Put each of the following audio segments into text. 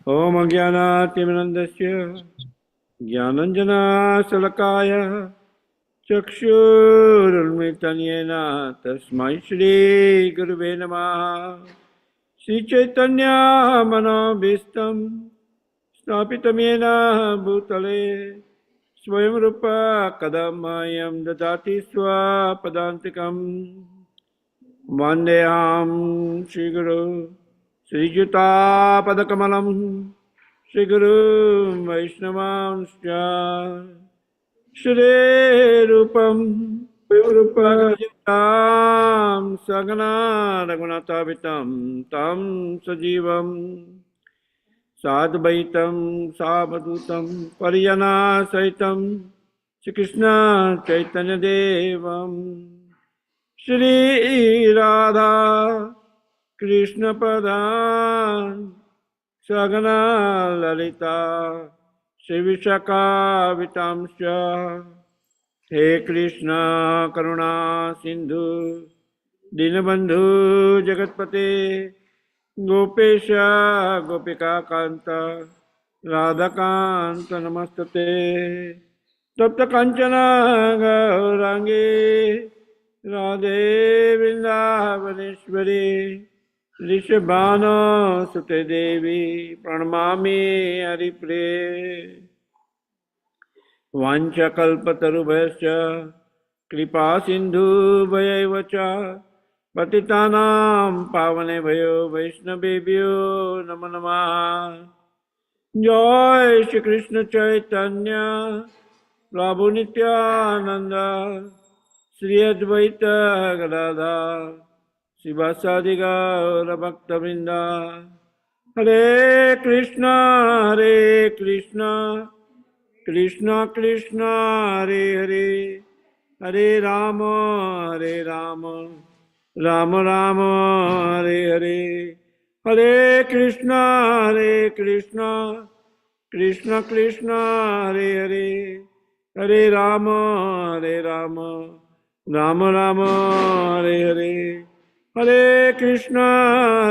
Om Jnanatimirandasya Jnananjana Salakaya Chakshurunmitan Yena Tasmai Shri Guruve Namaha Sri Chaitanya Manobhistam Stapitam Yena Bhutale Swayam Rupa Kadamayam Dadati Swapadantikam Vandeham Shri Guru Sri Juta Padakamalam Shri Guru Vaishnavanscha Shri Rupam Rupagajitam Sagana Raghunathavitam Tam Sajivam Sadvaitam Savadutam Pariyana Saitam Shri Krishna Chaitanya Devam Shri Radha Krishna Padan Sagana Lalita Shri Vishaka Vitamsha He Krishna Karuna Sindhu Dinabandhu Jagatpate Gopesha Gopika Kanta Radhakanta Namastate Tapta Kanchana Gaurangi Radhe Vrindavaneshwari Rishabhano Sute Devi Pranamami Haripre Vanchakalpatarubhascha Kripa Sindhu Bhayaivacha Patitanam Pavanebhayo Vaishnavebhyo Namo Namah Jai Shri Krishna Chaitanya Prabhu Nityananda Sri Advaita Gadadhar Sivasadi Gaura Bhaktavinda Hare Krishna Krishna Krishna Hare Hare Hare Rama Rama Rama Hare Hare Hare Krishna Krishna Krishna Hare Hare Hare Rama Rama Rama Hare Hare Hare Krishna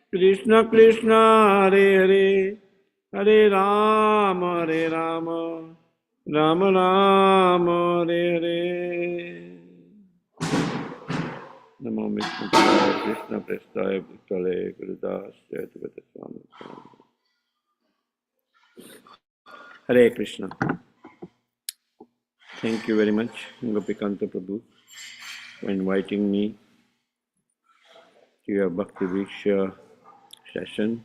Krishna Krishna Hare Hare Hare Rama Rama Rama Hare Hare Namo Vishnu Krishna Prestaya Bhutale Gurudas Jayatavata Swami Hare Krishna. Thank you very much, Gopikanta Prabhu, for inviting me to your Bhakti Vriksha session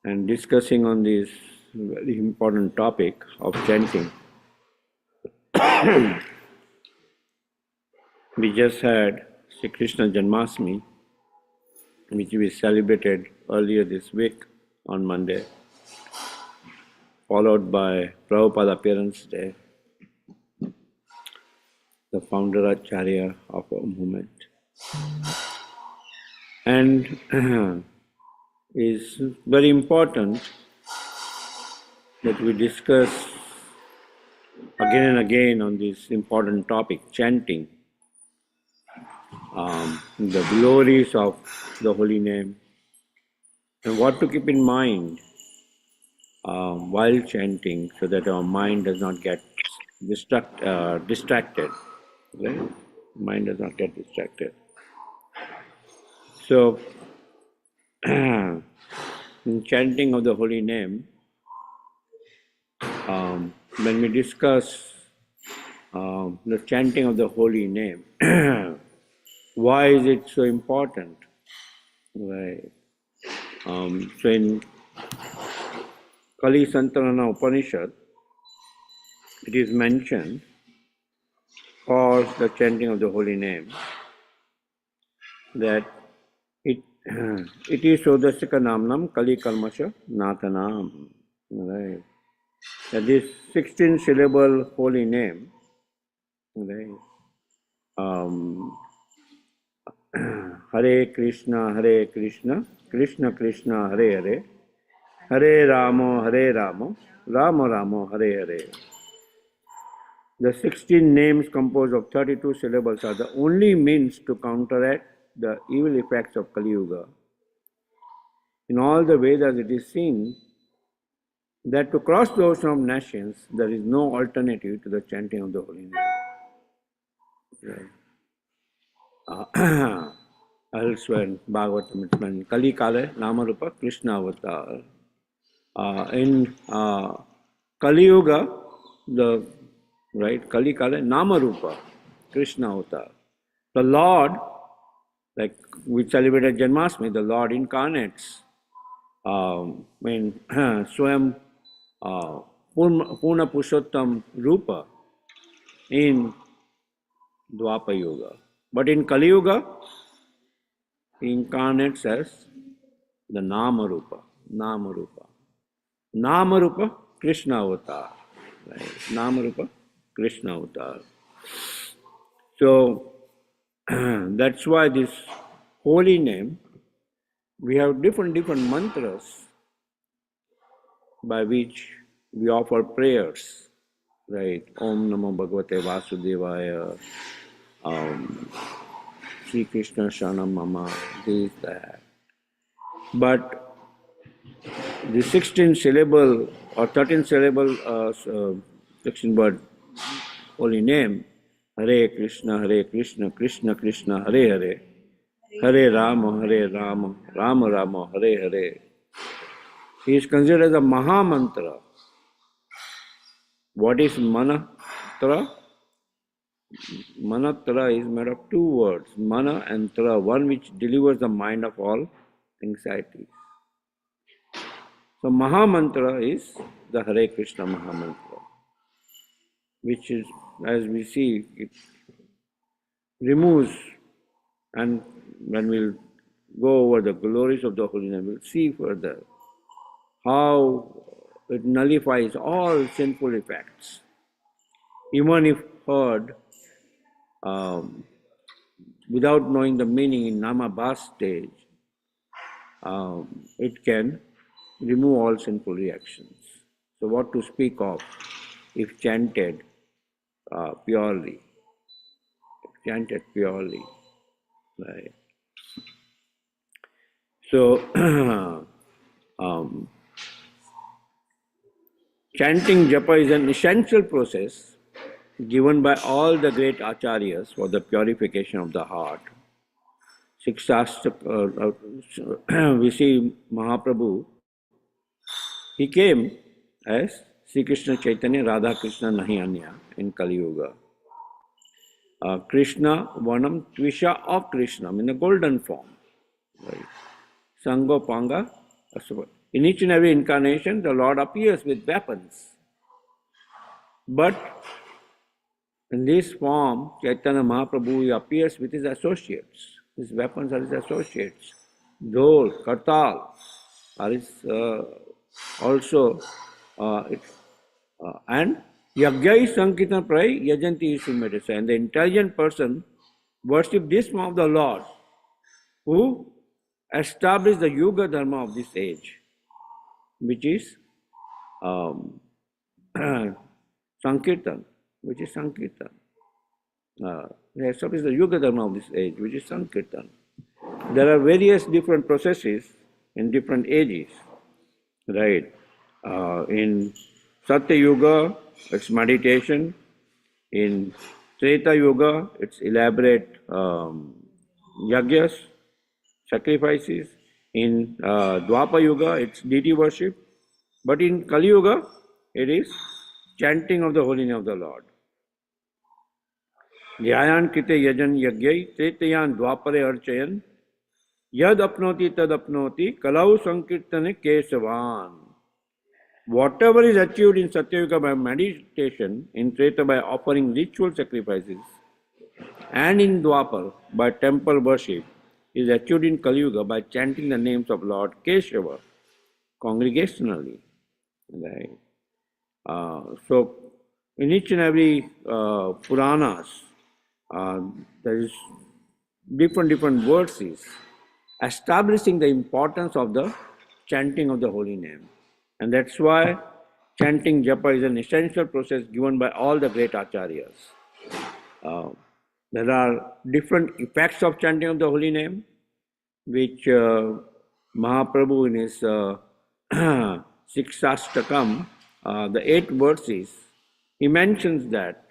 and discussing on this very important topic of chanting. We just had Sri Krishna Janmashtami, which we celebrated earlier this week on Monday, followed by Prabhupada Appearance Day, the founder Acharya of our movement. And is very important that we discuss again and again on this important topic, chanting, the glories of the holy name, and what to keep in mind while chanting so that our mind does not get distracted. Right? Mind does not get distracted. So, in chanting of the holy name, when we discuss the chanting of the holy name, why is it so important? Right. So in Kali Santalana Upanishad, it is mentioned for the chanting of the holy name that it is Sodasika Namnam Kali Kalmasha Natanam. Right. That this 16-syllable holy name, right? Hare Krishna, Krishna Krishna, Hare Hare, Hare Rama, Rama Rama, Hare Hare. The 16 names composed of 32 syllables are the only means to counteract the evil effects of Kali Yuga in all the Vedas it is seen that to cross the ocean of nations, there is no alternative to the chanting of the holy name. Elsewhere in Bhagavatam, it's mentioned, Kali Kale Namarupa Krishna Avatar. In Kali Yuga, Kali Kale Namarupa Krishna Avatar. The Lord, like we celebrated Janmashtami, the Lord incarnates Swam Purna Purushottam Rupa in Dwapara Yuga. But in Kali Yuga, he incarnates as the Namarupa. Namarupa Krishna Avatar. Right? Namarupa Krishna Avatar. So that's why this holy name, we have different mantras by which we offer prayers, right? Om Namo Bhagavate Vasudevaya, Sri Krishna Sharanam Mama, this, that. But the 16 syllable or 13 syllable 16 word holy name, Hare Krishna, Krishna Krishna, Hare Hare, Hare Rama, Rama Rama, Hare Hare. He is considered as a Maha Mantra. What is Manatra? Manatra is made of two words, Mana and Tra, one which delivers the mind of all anxieties. So Maha Mantra is the Hare Krishna Maha Mantra, which is, as we see, it removes, and when we'll go over the glories of the holy name, we'll see further how it nullifies all sinful effects. Even if heard without knowing the meaning in Namabhas stage, it can remove all sinful reactions. So what to speak of if chanted purely? Chanted purely, right? So chanting japa is an essential process given by all the great acharyas for the purification of the heart. We see Mahaprabhu, he came as Sri Krishna Chaitanya Radha Krishna Nahi Anya in Kali Yuga. Krishna Vanam Tvisha of Krishna in the golden form. Right? Sango Panga. In each and every incarnation, the Lord appears with weapons. But in this form, Chaitanya Mahaprabhu appears with his associates. His weapons are his associates. Dhol, Kartal are his also, and Yagyai Sankirtan Pray Yajanti Isumedasa. And the intelligent person worship this form of the Lord who established the Yuga Dharma of this age, which is Sankirtan, which is Sankirtan. They established the Yuga Dharma of this age, which is Sankirtan. There are various different processes in different ages, right? In Satya Yuga, it's meditation. In Treta Yuga, it's elaborate yagyas, sacrifices. In Dwapara Yuga, it's deity worship. But in Kali Yuga, it is chanting of the holy name of the Lord. Dhyayan kite yajan yagyai, tretayan dwapare archayan, yad apnoti tad apnoti, kalau sankirtane kesavan. Whatever is achieved in Satya Yuga by meditation, in Treta by offering ritual sacrifices, and in Dwapar by temple worship, is achieved in Kali Yuga by chanting the names of Lord Keshava congregationally. Right? So, in each and every Puranas, there is different verses establishing the importance of the chanting of the holy name. And that's why chanting japa is an essential process given by all the great acharyas. There are different effects of chanting of the holy name, which Mahaprabhu in his Siksastakam, the 8 verses, he mentions that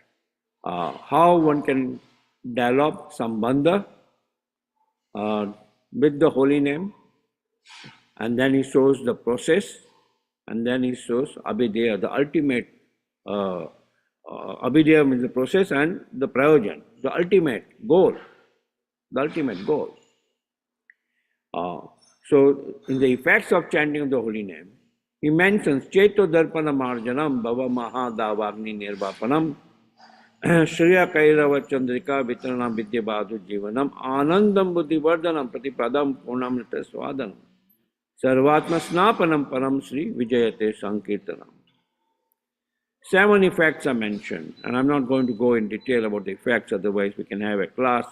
how one can develop sambandha with the holy name, and then he shows the process, and then he shows abhideya, the ultimate. Abhideya means the process, and the prayojan, the ultimate goal. The ultimate goal. So, in the effects of chanting of the holy name, he mentions Cheto Darpana Marjanam Bhava Mahadavagni Nirvapanam Shriya Kairava Chandrika Vitranam Vidyabhadu Jivanam Anandam Buddhivardhanam Pratipadam Purnam Swadanam Sarvatma Snapanam Param Sri Vijayate Sankirtanam. 7 effects are mentioned, and I'm not going to go in detail about the effects, otherwise we can have a class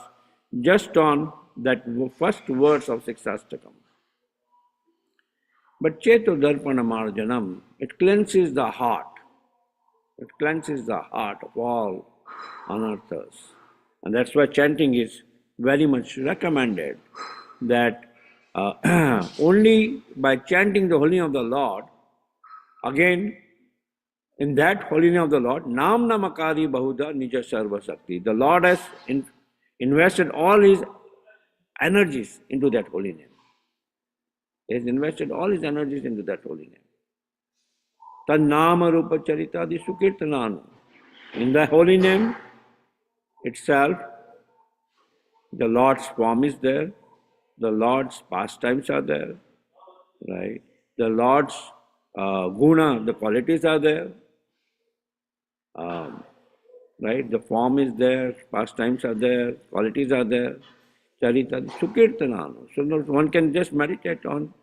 just on that first words of Siksastakam. But Cheto Darpana Marjanam, it cleanses the heart. It cleanses the heart of all anarthas. And that's why chanting is very much recommended, that only by chanting the holy name of the Lord, again, in that holy name of the Lord, Nam Namakari Bahuda Nija Sarva Sakti. The Lord has invested all his energies into that holy name. He has invested all his energies into that holy name. Tad Nama Rupa Charita Adi Sukirtananu. In the holy name itself, the Lord's form is there, the Lord's pastimes are there, right? The Lord's guna, the qualities are there, right? The form is there, pastimes are there, qualities are there. Charita Sukirtananu. So one can just meditate on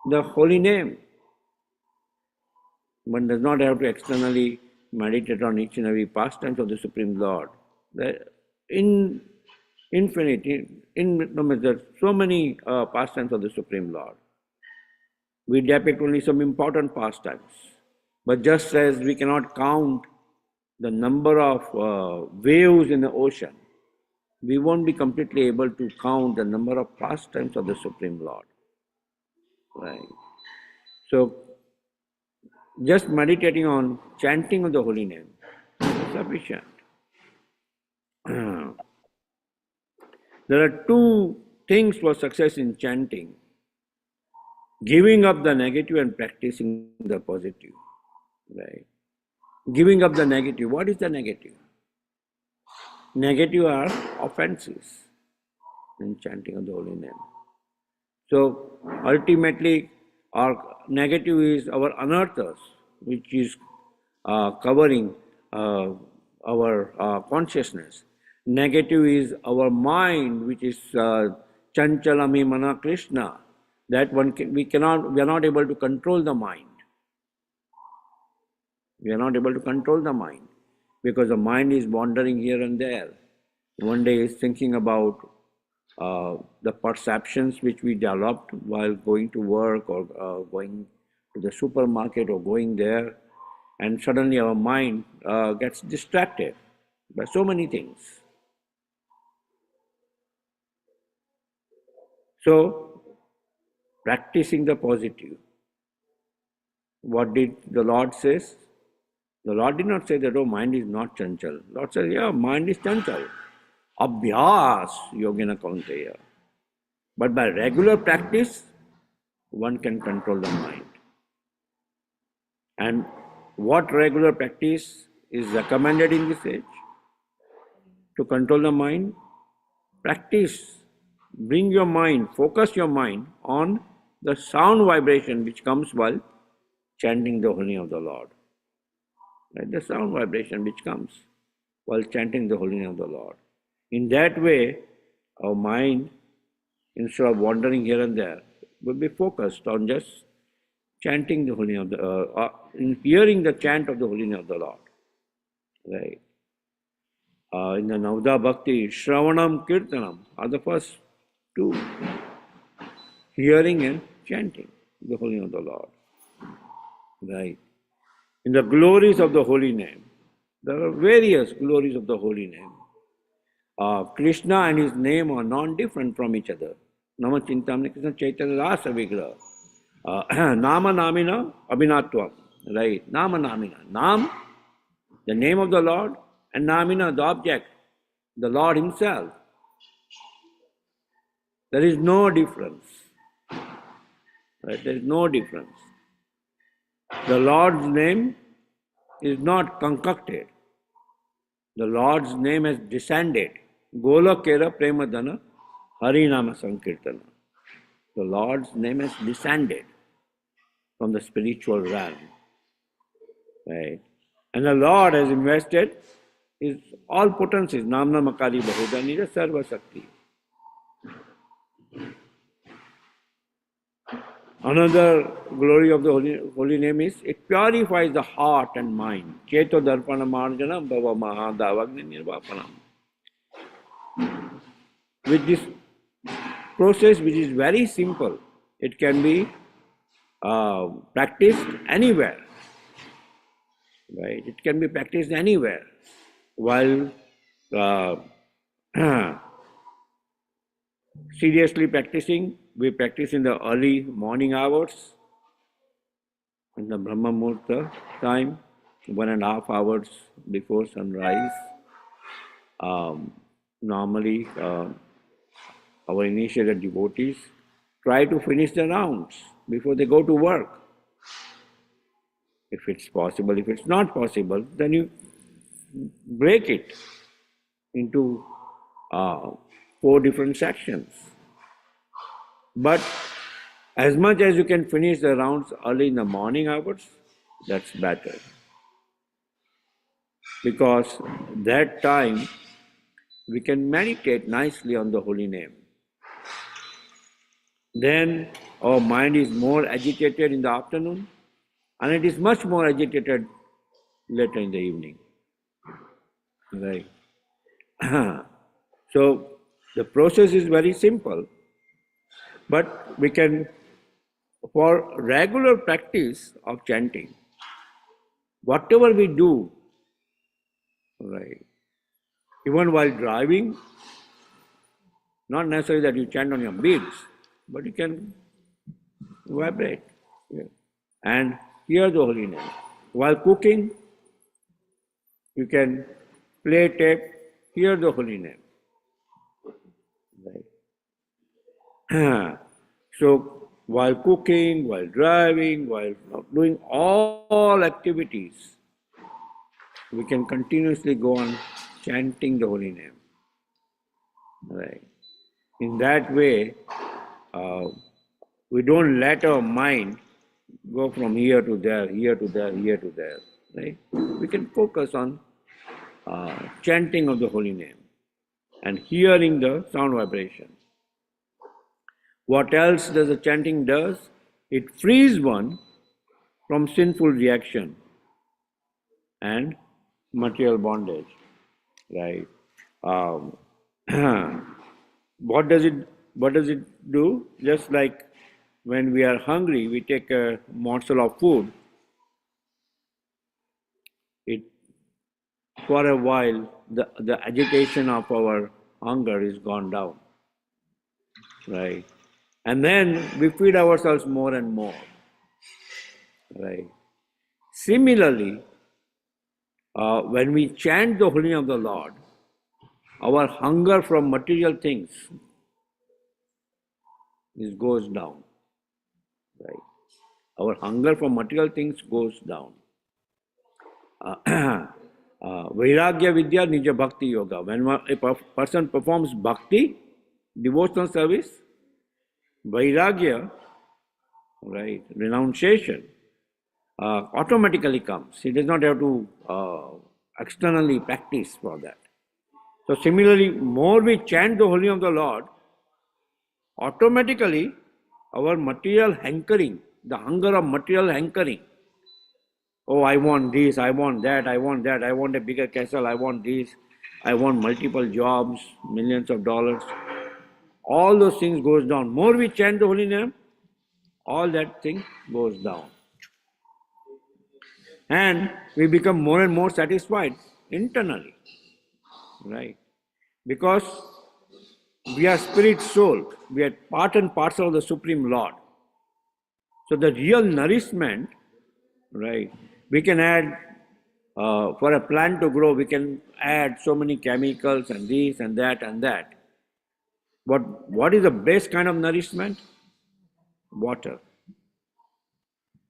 the holy name. One does not have to externally meditate on each and every pastimes of the Supreme Lord. In infinity, there are so many pastimes of the Supreme Lord. We depict only some important pastimes. But just as we cannot count the number of waves in the ocean, we won't be completely able to count the number of pastimes of the Supreme Lord. Right? So, just meditating on chanting of the holy name is sufficient. There are 2 things for success in chanting: giving up the negative and practicing the positive. Right? Giving up the negative. What is the negative? Negative are offenses in chanting of the holy name. So ultimately, our negative is our anarthas, which is covering our consciousness. Negative is our mind, which is chanchalami mana Krishna. That we are not able to control the mind. We are not able to control the mind because the mind is wandering here and there. One day is thinking about the perceptions which we developed while going to work or going to the supermarket or going there, and suddenly our mind gets distracted by so many things. So, practicing the positive. What did the Lord say? The Lord did not say that, oh, mind is not chanchal. The Lord said, yeah, mind is chanchal. Abhyas yogina kaunteya. But by regular practice, one can control the mind. And what regular practice is recommended in this age? To control the mind, practice. Bring your mind, focus your mind on the sound vibration which comes while chanting the holy name of the Lord. Right? The sound vibration which comes while chanting the holy name of the Lord. In that way, our mind, instead of wandering here and there, will be focused on just chanting the holy name of the, in hearing the chant of the holy name of the Lord. Right? In the Navada Bhakti, Shravanam, Kirtanam are the first 2. Hearing and chanting the holy name of the Lord. Right? In the glories of the holy name, there are various glories of the holy name. Krishna and his name are non-different from each other. Nama Chintamani Krishna Chaitanya Rasa Vigraha. Nama Namina Abhinatvam. Right. Nama Namina. Nam, the name of the Lord, and Namina, the object, the Lord Himself. There is no difference. Right? There is no difference. The Lord's name is not concocted. The Lord's name has descended. Golakera Premadana Harinama Sankirtana. The Lord's name has descended from the spiritual realm. Right? And the Lord has invested His all potencies. Namna Makari Bahudanira Sarva Sakti. Another glory of the holy name is it purifies the heart and mind. Cheto Darpana Marjana Bhava Mahadavagni Nirvapanam. With this process, which is very simple, it can be practiced anywhere. Right? It can be practiced anywhere. While seriously practicing, we practice in the early morning hours, in the Brahma Muhurta time, 1.5 hours before sunrise. Normally, our initiated devotees try to finish the rounds before they go to work. If it's possible, if it's not possible, then you break it into 4 different sections. But as much as you can finish the rounds early in the morning hours, that's better. Because that time we can meditate nicely on the holy name. Then our mind is more agitated in the afternoon, and it is much more agitated later in the evening. Right. So the process is very simple, but we can, for regular practice of chanting, whatever we do, right, even while driving, not necessarily that you chant on your beads, but you can vibrate and hear the holy name. While cooking, you can play tape, hear the holy name. Right. So while cooking, while driving, while doing all activities, we can continuously go on chanting the holy name. Right. In that way, we don't let our mind go from here to there, here to there, here to there. Right? We can focus on chanting of the holy name and hearing the sound vibration. What else does the chanting does? It frees one from sinful reaction and material bondage. Right? What does it do? Just like when we are hungry, we take a morsel of food. It for a while the agitation of our hunger is gone down. Right? And then we feed ourselves more and more. Right? Similarly, when we chant the holy name of the Lord, our hunger from material things goes down. Right? Our hunger for material things goes down. Vairagya Vidya Nija Bhakti Yoga. When a person performs bhakti, devotional service, Vairagya, right, renunciation, automatically comes. He does not have to externally practice for that. So similarly, more we chant the holy name of the Lord, automatically our material hankering, the hunger of material hankering, oh, I want this, I want that, I want that, I want a bigger castle, I want this, I want multiple jobs, millions of dollars, all those things goes down. More we chant the holy name, all that thing goes down. And we become more and more satisfied internally, right? Because We are spirit soul. We are part and parcel of the Supreme Lord. So the real nourishment, right? We can add, for a plant to grow, we can add so many chemicals and this and that and that. But what is the best kind of nourishment? Water.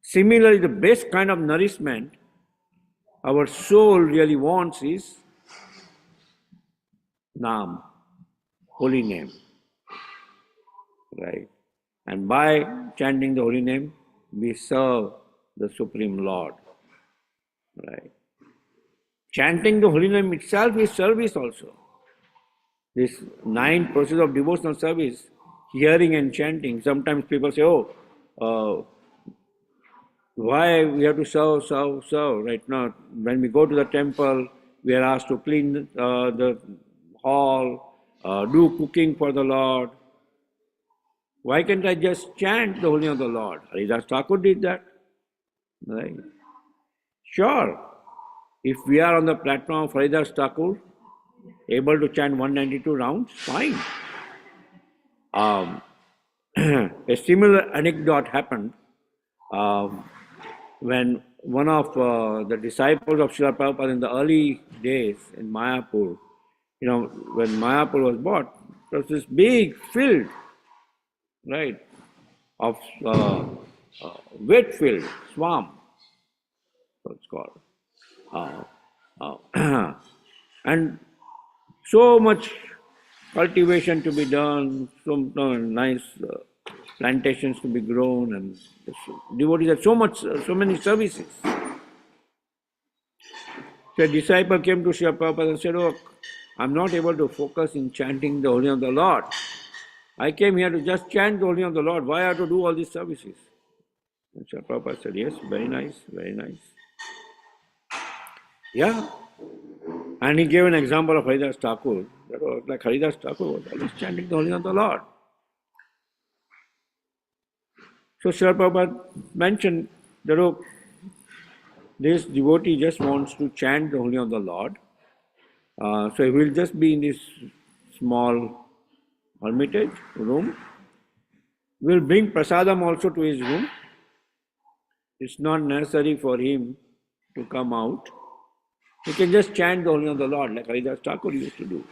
Similarly, the best kind of nourishment our soul really wants is Naam, holy name, right? And by chanting the holy name, we serve the Supreme Lord, right? Chanting the holy name itself is service also. This 9 process of devotional service, hearing and chanting. Sometimes people say, oh, why we have to serve. Right now, when we go to the temple, we are asked to clean the hall, do cooking for the Lord. Why can't I just chant the holy name of the Lord? Haridas Thakur did that. Right? Sure. If we are on the platform of Haridas Thakur, able to chant 192 rounds, fine. A similar anecdote happened when one of the disciples of Srila Prabhupada in the early days in Mayapur, when Mayapur was bought, there was this big field, right, of wheat field, swamp, so it's called. And so much cultivation to be done, so nice plantations to be grown, and devotees had so many services. So a disciple came to Srila Prabhupada and said, oh, I'm not able to focus in chanting the holy name of the Lord. I came here to just chant the holy name of the Lord. Why I have to do all these services? And Srila Prabhupada said, yes, very nice, very nice. Yeah. And he gave an example of Haridas Thakur. That was like Haridas Thakur was always chanting the holy name of the Lord. So Srila Prabhupada mentioned that this devotee just wants to chant the holy name of the Lord. So he will just be in this small hermitage room. We will bring prasadam also to his room. It's not necessary for him to come out. He can just chant the holy name of the Lord like Haridas Thakur used to do.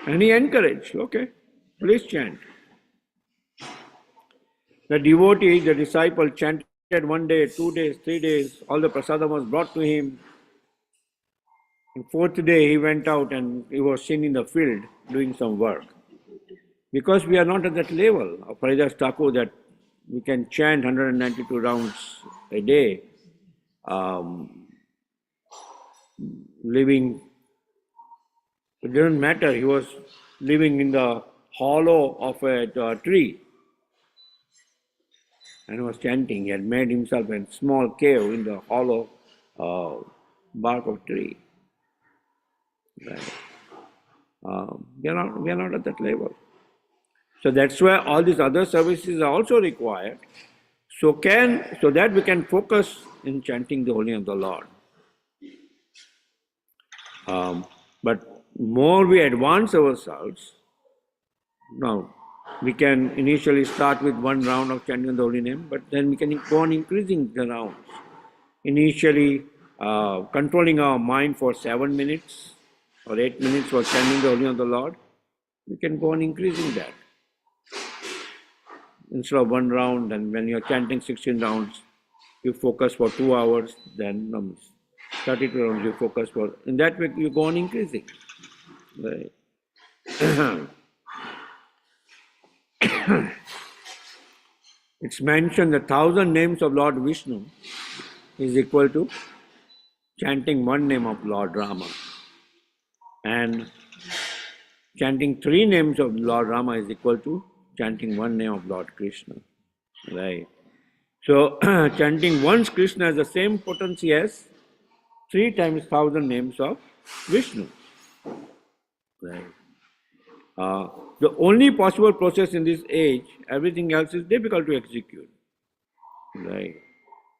And he encouraged, okay, please chant. The devotee, the disciple chanted 1 day, 2 days, 3 days, all the prasadam was brought to him. The 4th day he went out and he was seen in the field doing some work. Because we are not at that level of Haridas Thakur that we can chant 192 rounds a day, living, it didn't matter, he was living in the hollow of a tree and was chanting. He had made himself a small cave in the hollow bark of tree. Right. We are not at that level. So that's why all these other services are also required, so that we can focus in chanting the holy name of the Lord. But more we advance ourselves, now we can initially start with 1 round of chanting the holy name, but then we can go on increasing the rounds. Initially, controlling our mind for 7 minutes or 8 minutes for chanting the holy name of the Lord, we can go on increasing that. Instead of 1 round, and when you're chanting 16 rounds, you focus for 2 hours, then 32 rounds you focus for. In that way, you go on increasing. Right. It's mentioned the 1,000 names of Lord Vishnu is equal to chanting 1 name of Lord Rama. And chanting 3 names of Lord Rama is equal to chanting 1 name of Lord Krishna. Right. So chanting once Krishna has the same potency as 3 times 1,000 names of Vishnu. Right. The only possible process in this age, everything else is difficult to execute. Right.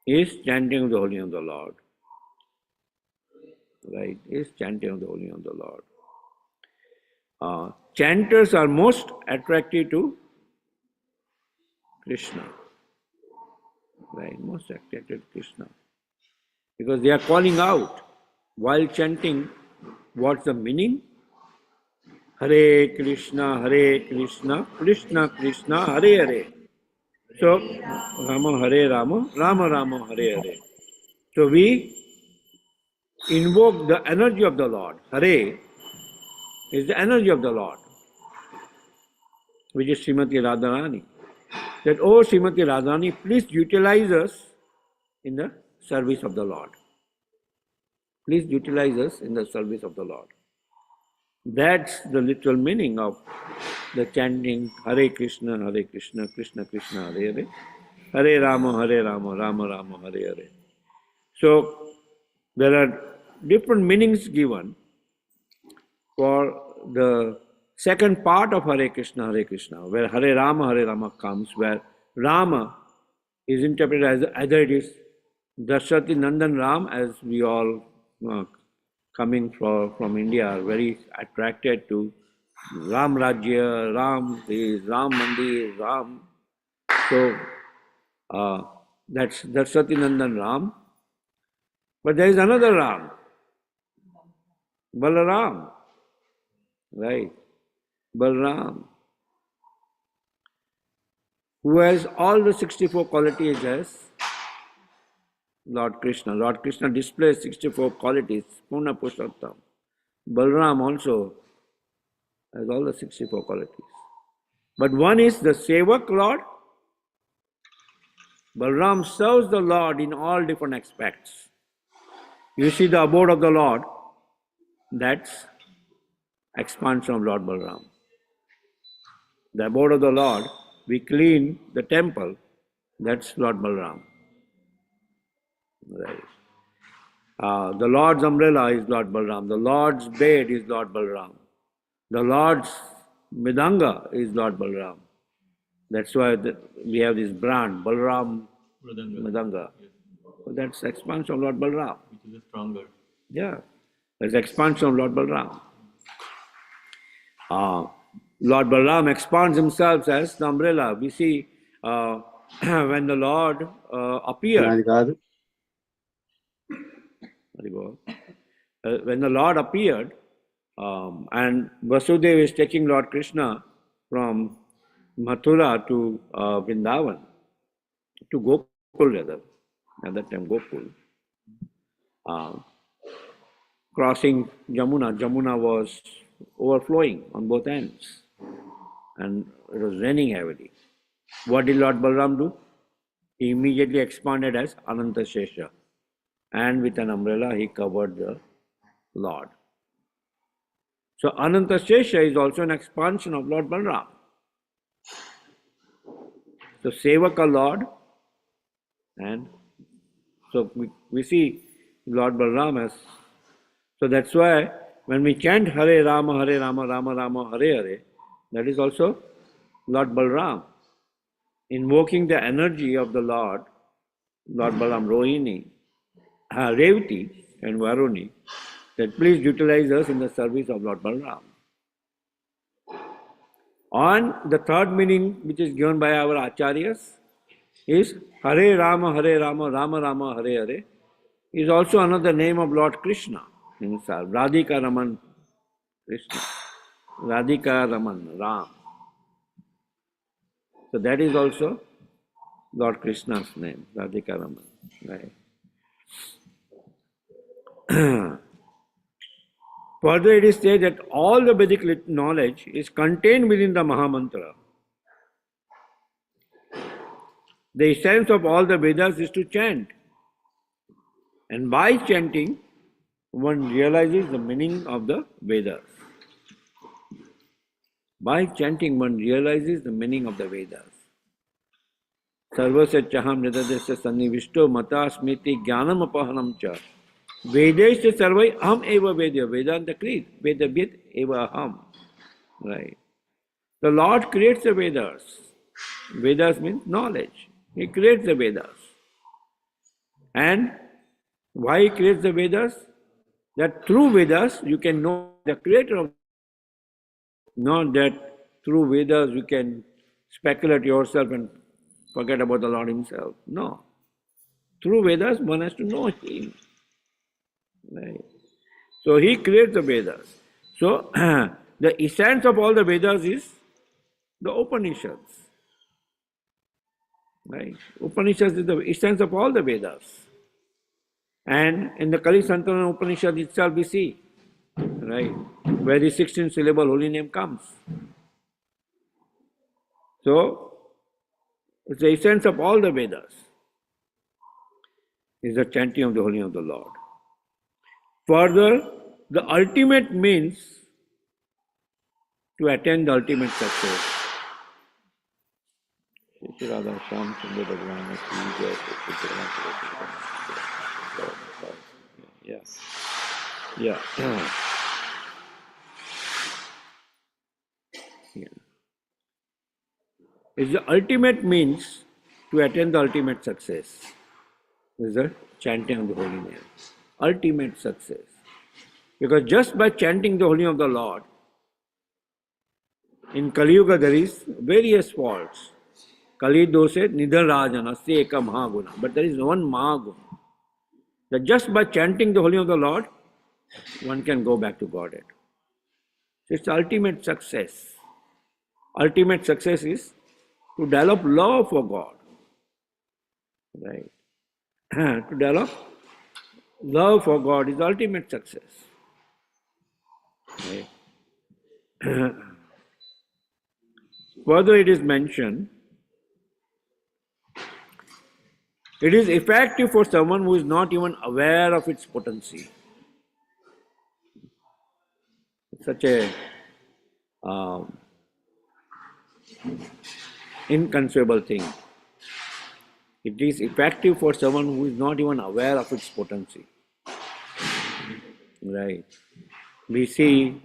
Is chanting of the holy name of the Lord. Right. Is chanting of the holy name of the Lord. chanters are most attracted to Krishna. Right, most attracted to Krishna. Because they are calling out while chanting. What's the meaning? Hare Krishna, Krishna Krishna, Hare Hare. So, Rama Hare Rama, Rama Rama Hare Hare. So we invoke the energy of the Lord. Hare is the energy of the Lord, which is Srimati Radharani. That, oh Srimati Radharani, please utilize us in the service of the Lord. Please utilize us in the service of the Lord. That's the literal meaning of the chanting Hare Krishna, Krishna Krishna, Hare Hare. Hare Rama, Rama Rama, Hare Hare. So, there are different meanings given for the second part of Hare Krishna, where Hare Rama comes, where Rama is interpreted as either it is Dasharatha Nandan Ram, as we all coming from India are very attracted to Ram Rajya, Ram is Ram Mandir, Ram. So that's Dasharatha Nandan Ram. But there is another Ram, Balaram, right? Balaram, who has all the 64 qualities as Lord Krishna. Lord Krishna displays 64 qualities, Purna Purushottam. Balaram also has all the 64 qualities. But one is the Sevak Lord. Balaram serves the Lord in all different aspects. You see the abode of the Lord, that's expansion of Lord Balaram. The abode of the Lord, we clean the temple, that's Lord Balaram. Right. The Lord's umbrella is Lord Balaram. The Lord's bed is Lord Balaram. The Lord's Midanga is Lord Balaram. That's why we have this brand, Balaram Midanga. Yes. So that's expansion of Lord Balaram. Which is stronger. Yeah, that's expansion of Lord Balaram. Lord Balaram expands himself as the umbrella. We see when the Lord appeared. When the Lord appeared, and Vasudeva is taking Lord Krishna from Mathura to Vrindavan, to Gokul rather, at that time Gokul, crossing Jamuna. Jamuna was overflowing on both ends and it was raining heavily. What did Lord Balaram do? He immediately expanded as Ananta Shesha, and with an umbrella he covered the Lord. So Ananta Shesha is also an expansion of Lord Balaram. So Sevaka Lord, and so we see Lord Balaram as, so that's why when we chant Hare Rama, Rama Rama, Hare Hare, that is also Lord Balaram, invoking the energy of the Lord Balaram, Rohini, Revati and Varuni, that please utilize us in the service of Lord Balaram. And the third meaning which is given by our acharyas is Hare Rama, Rama Rama, Hare Hare, is also another name of Lord Krishna himself, Radhika Raman Krishna, Radhika Raman Ram. So that is also Lord Krishna's name, Radhika Raman. Right. Further, it is said that all the Vedic knowledge is contained within the Mahamantra. The essence of all the Vedas is to chant. And by chanting, one realizes the meaning of the Vedas. By chanting, one realizes the meaning of the Vedas. Sarvasya chaham nidadesya sannivishto mata smiti jnanam apahanam cha. Vedesya sarvai aham eva vedya. Vedanta krit. Vedabhyat eva aham. Right. The Lord creates the Vedas. Vedas means knowledge. He creates the Vedas. And why He creates the Vedas? That through Vedas you can know the creator of Not that through Vedas you can speculate yourself and forget about the Lord Himself. No. Through Vedas, one has to know Him. Right? So He creates the Vedas. So the essence of all the Vedas is the Upanishads. Right? Upanishads is the essence of all the Vedas. And in the Kali Santana Upanishad itself we see, right, where the 16 syllable holy name comes. So, it's the essence of all the Vedas is the chanting of the holy name of the Lord. Further, the ultimate means to attain the ultimate success. Shri Radha Shyam Sundar Bhagwan Ki Jai, Shri Radha. Yeah. Yeah. It's the ultimate means to attain the ultimate success. Is the chanting of the holy name. Ultimate success. Because just by chanting the holy name of the Lord, in Kali Yuga there is various faults. Kali dose nidhan rajana se eka mahaguna. But there is one mahaguna. That just by chanting the holy name of the Lord, one can go back to Godhead. It's ultimate success. Ultimate success is to develop love for God. Right? To develop love for God is ultimate success. Right? Further it is mentioned, it is effective for someone who is not even aware of its potency. Such a inconceivable thing. It is effective for someone who is not even aware of its potency. Right. We see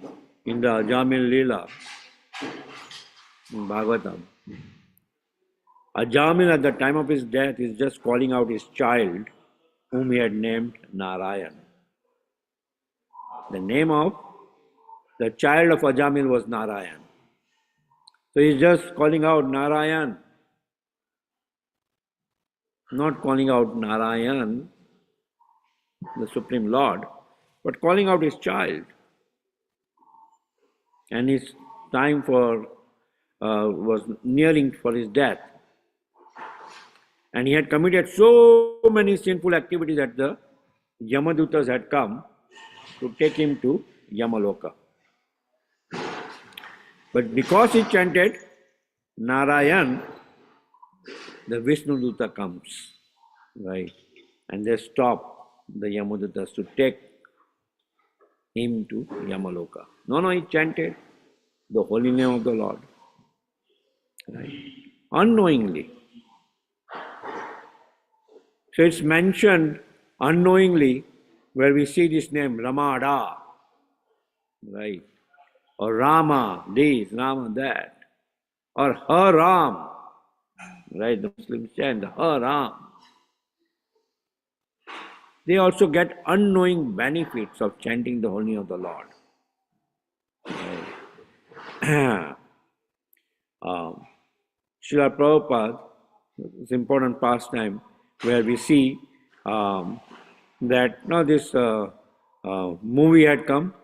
in the Ajamil Leela, in Bhagavatam, Ajamil at the time of his death is just calling out his child, whom he had named Narayan. The name of the child of Ajamil was Narayan. So he's just calling out Narayan, not calling out Narayan, the Supreme Lord, but calling out his child. And his time was nearing for his death. And he had committed so many sinful activities that the Yamadutas had come to take him to Yamaloka. But because he chanted Narayan, the Vishnu Duta comes, right? And they stop the Yamadutas to take him to Yamaloka. No, he chanted the holy name of the Lord, right? Unknowingly. So it's mentioned unknowingly where we see this name Ramada, right? Or Rama, this, Rama, that. Or Har Ram, right? The Muslims chant Har Ram. They also get unknowing benefits of chanting the holy name of the Lord. Right? Srila Prabhupada, it's important pastime where we see that now this movie had come,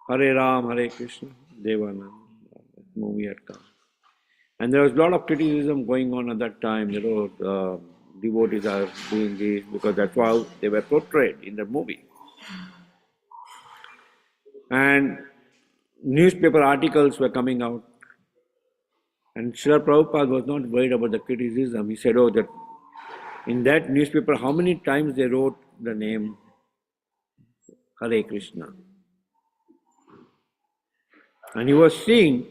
Hare Ram, Hare Krishna, Devanand, movie had come. And there was a lot of criticism going on at that time. Devotees are doing this because that's how they were portrayed in the movie. And newspaper articles were coming out. And Srila Prabhupada was not worried about the criticism. He said, that in that newspaper, how many times they wrote the name Hare Krishna. And he was seeing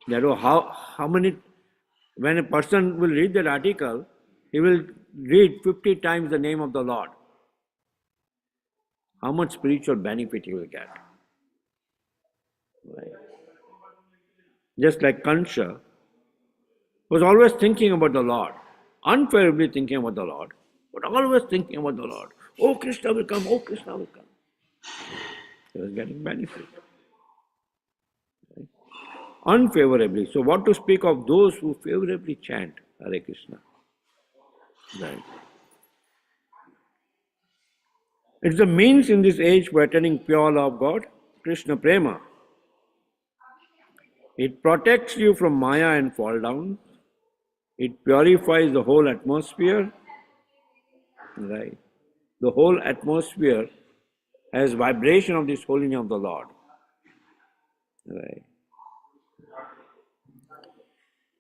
that how many, when a person will read that article, he will read 50 times the name of the Lord. How much spiritual benefit he will get. Right. Just like Kansha was always thinking about the Lord, unfairly thinking about the Lord, but always thinking about the Lord. Oh, Krishna will come, oh, Krishna will come. He was getting benefit. Right. unfavorably. So what to speak of those who favorably chant Hare Krishna? Right. It's the means in this age for attaining pure love of God, Krishna Prema. It protects you from Maya and fall down. It purifies the whole atmosphere. Right. The whole atmosphere has vibration of this holy name of the Lord. Right.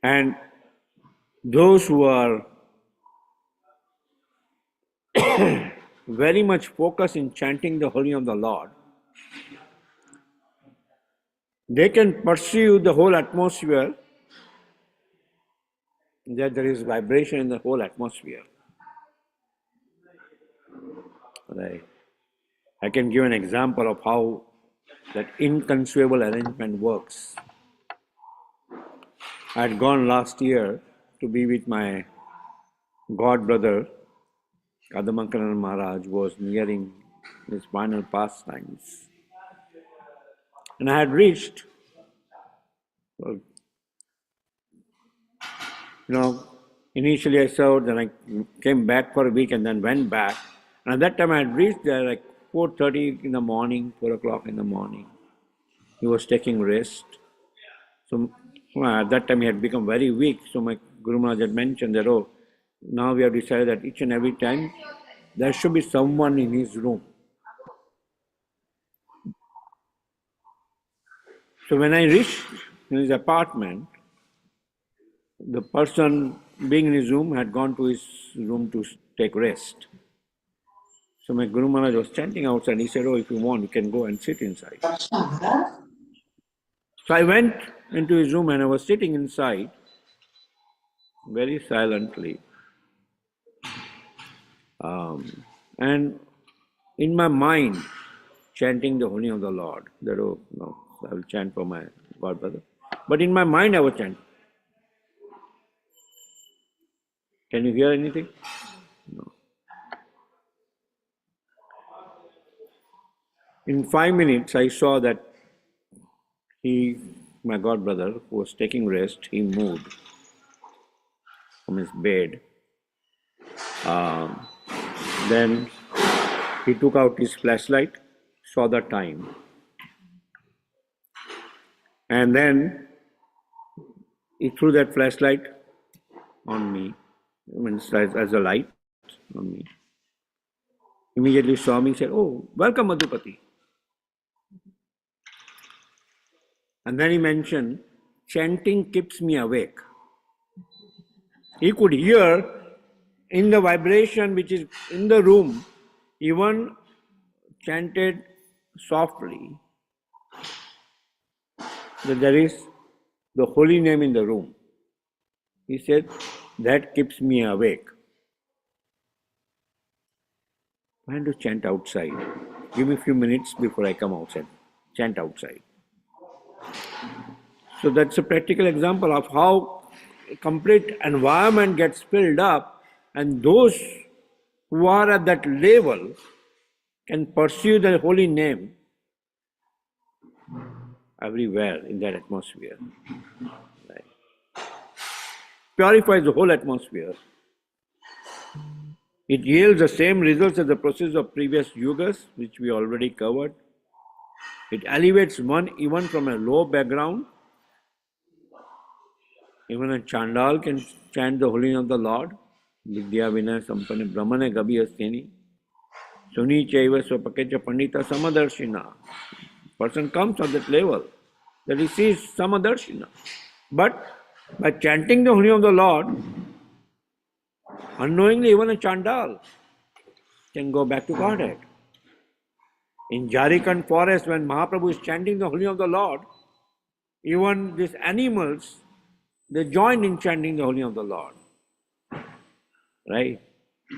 And those who are very much focused in chanting the holy name of the Lord, they can perceive the whole atmosphere, that there is vibration in the whole atmosphere. Right. I can give an example of how that inconceivable arrangement works. I had gone last year to be with my god brother, Kadamakanana Maharaj, was nearing his final pastimes. And I had reached, well, initially I served, then I came back for a week and then went back. And at that time I had reached there like 4:30 in the morning, 4 o'clock in the morning. He was taking rest. So at that time he had become very weak. So my Guru Maharaj had mentioned that, now we have decided that each and every time there should be someone in his room. So when I reached in his apartment, the person being in his room had gone to his room to take rest. So my Guru Maharaj was chanting outside. He said, if you want, you can go and sit inside. So I went into his room and I was sitting inside very silently. And in my mind, chanting the holy name of the Lord. That, I will chant for my God brother. But in my mind I was chanting. Can you hear anything? No. In 5 minutes, I saw that my god brother, who was taking rest, he moved from his bed. Then he took out his flashlight, saw the time, and then he threw that flashlight on me, as a light on me. Immediately saw me, said, welcome Madhupati. And then he mentioned, chanting keeps me awake. He could hear in the vibration which is in the room, even chanted softly, that there is the holy name in the room. He said, that keeps me awake. I had to chant outside. Give me a few minutes before I come outside. Chant outside. So that's a practical example of how a complete environment gets filled up, and those who are at that level can pursue the holy name everywhere in that atmosphere. Right. Purifies the whole atmosphere. It yields the same results as the process of previous yugas, which we already covered. It elevates one even from a low background. Even a Chandal can chant the holy name of the Lord. Vidya Vinaya Sampane Brahmane Gabi Astini. Suni Chaiva Swapakecha Pandita Samadarshina. Person comes at that level that he sees Samadarshina. But by chanting the holy name of the Lord, unknowingly even a Chandal can go back to Godhead. In Jharkhand forest, when Mahaprabhu is chanting the holy name of the Lord, even these animals, they joined in chanting the holy name of the Lord. Right?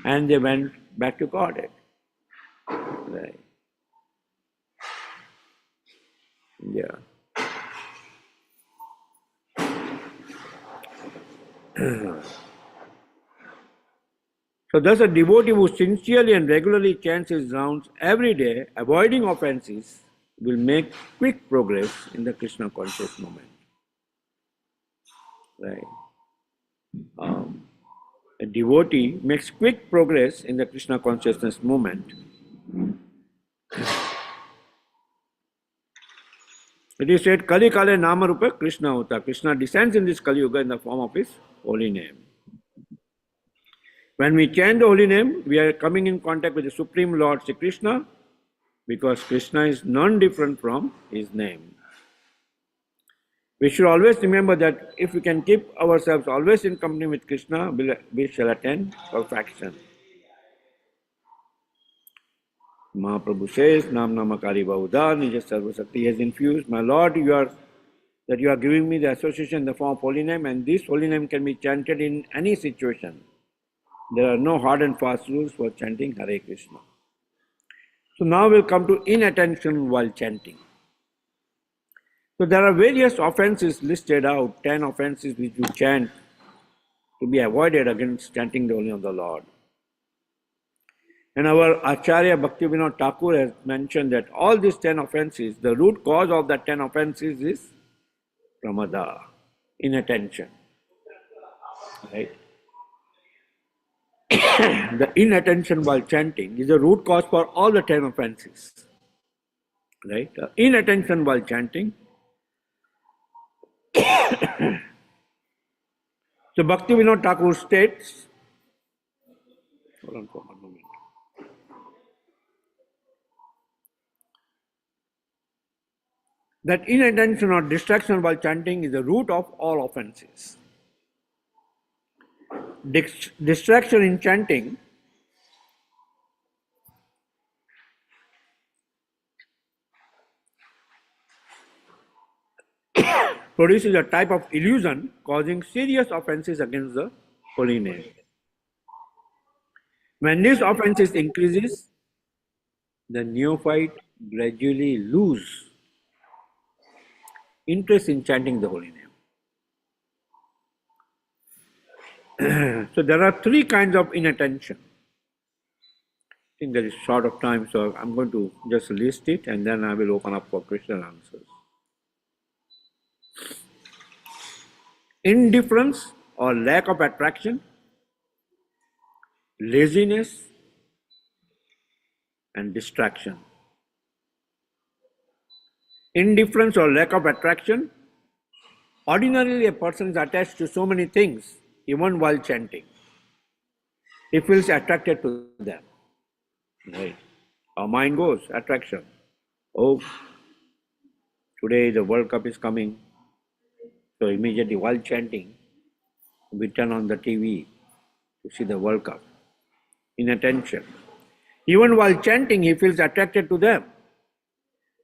And they went back to Godhead. Right. Yeah. So thus a devotee who sincerely and regularly chants his rounds every day, avoiding offenses, will make quick progress in the Krishna conscious movement. Right? A devotee makes quick progress in the Krishna consciousness movement. It is said, Kali Kale Nama Rupa Krishna Hota. Krishna descends in this Kali Yuga in the form of his holy name. When we chant the holy name, we are coming in contact with the Supreme Lord Sri Krishna, because Krishna is none different from his name. We should always remember that if we can keep ourselves always in company with Krishna, we shall attain perfection. Mahaprabhu says, Nam Namakari Bahuda, Nija Sarva Sakti has infused. My Lord, you are giving me the association in the form of holy name, and this holy name can be chanted in any situation. There are no hard and fast rules for chanting Hare Krishna. So now we'll come to inattention while chanting. So there are various offenses listed out, 10 offenses which you chant to be avoided against chanting the holy name of the Lord. And our Acharya Bhakti Thakur has mentioned that all these 10 offenses, the root cause of the 10 offenses is pramada, inattention. Right? The inattention while chanting is the root cause for all the 10 offenses. Right? Inattention while chanting. So Bhakti Thakur states, hold on for one moment. That inattention or distraction while chanting is the root of all offenses. Distraction in chanting produces a type of illusion causing serious offenses against the holy name. When this offenses increases, the neophyte gradually lose interest in chanting the holy name. So there are 3 kinds of inattention. I think there is short of time, so I'm going to just list it and then I will open up for question and answers. Indifference or lack of attraction, laziness, and distraction. Indifference or lack of attraction. Ordinarily, a person is attached to so many things, even while chanting. He feels attracted to them. Right? Our mind goes, attraction. Oh, today the World Cup is coming. So immediately while chanting, we turn on the TV to see the World Cup. Inattention. Even while chanting, he feels attracted to them,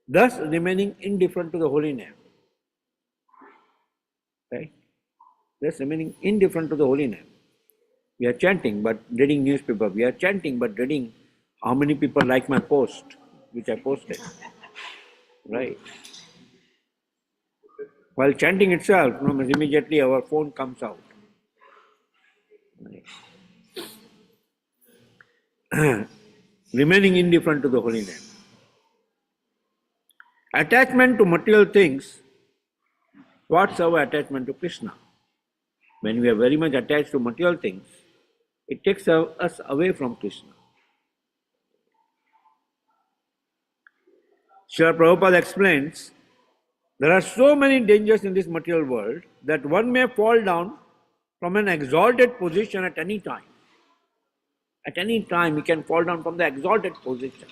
thus remaining indifferent to the holy name. Right? Thus remaining indifferent to the holy name. We are chanting but reading newspaper. We are chanting but reading how many people like my post, which I posted. Right? While chanting itself, immediately our phone comes out. Right? Remaining indifferent to the holy name. Attachment to material things. What's our attachment to Krishna? When we are very much attached to material things, it takes us away from Krishna. Srila Prabhupada explains, there are so many dangers in this material world that one may fall down from an exalted position at any time. At any time, he can fall down from the exalted position.